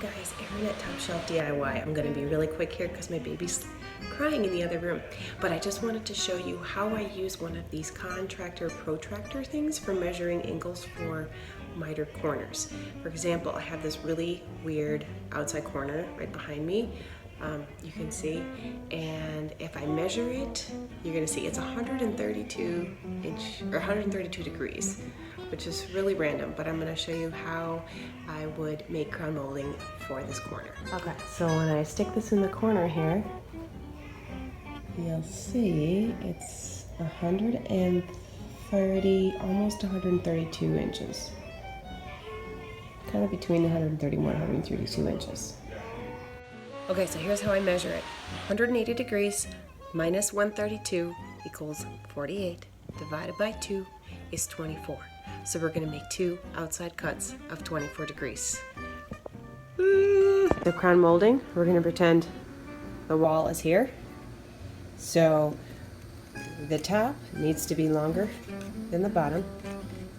guys, Erin at Top Shelf DIY. I'm going to be really quick here because my baby's crying in the other room. But I just wanted to show you how I use one of these contractor protractor things for measuring angles for mitered corners. For example, I have this really weird outside corner right behind me. You can see, and if I measure it, you're going to see it's 132 degrees, which is really random, but I'm going to show you how I would make crown molding for this corner. Okay, so when I stick this in the corner here, you'll see it's 130, almost 132 inches. Kind of between 131 and 132 inches. Okay, so here's how I measure it. 180 degrees minus 132 equals 48, divided by 2 is 24. So we're going to make 2 outside cuts of 24 degrees. The crown molding, we're going to pretend the wall is here. So the top needs to be longer than the bottom.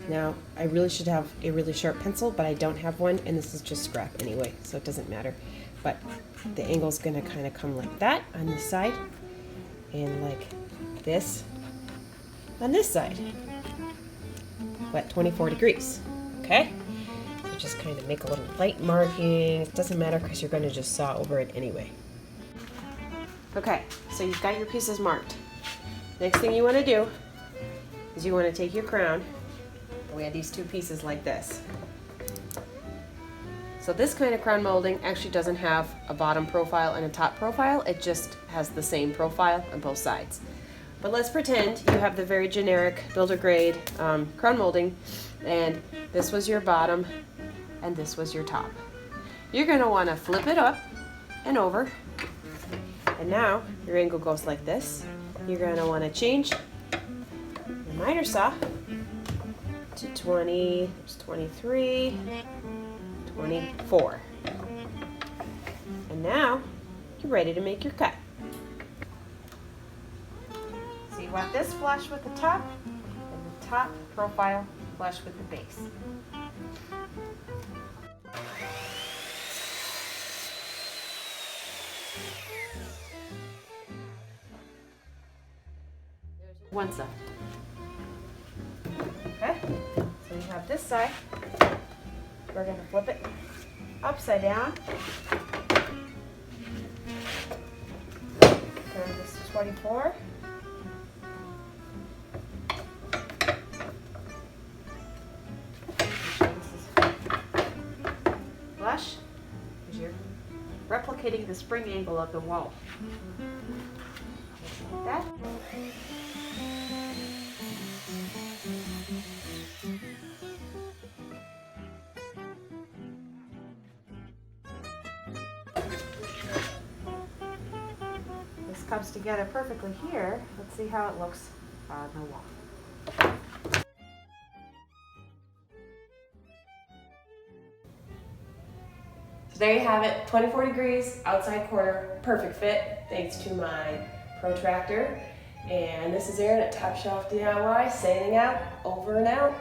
Now, I really should have a really sharp pencil, but I don't have one, and this is just scrap anyway, so it doesn't matter. But the angle's gonna kind of come like that on this side, and like this on this side, but 24 degrees, okay? So just kind of make a little light marking. It doesn't matter because you're gonna just saw over it anyway. Okay, so you've got your pieces marked. Next thing you wanna do is you wanna take your crown. We have these 2 pieces like this. So this kind of crown molding actually doesn't have a bottom profile and a top profile. It just has the same profile on both sides. But let's pretend you have the very generic builder grade crown molding, and this was your bottom and this was your top. You're going to want to flip it up and over, and now your angle goes like this. You're going to want to change your miter saw to 20, there's 23, 24. And now you're ready to make your cut. So you want this flush with the top and the top profile flush with the base. There's one side. Okay, so you have this side. We're going to flip it upside down. Turn this to 24. This is flush, because you're replicating the spring angle of the wall. Just like that. Comes together perfectly here. Let's see how it looks on the wall. So there you have it, 24 degrees, outside corner, perfect fit, thanks to my protractor. And this is Erin at Top Shelf DIY, signing out, over and out.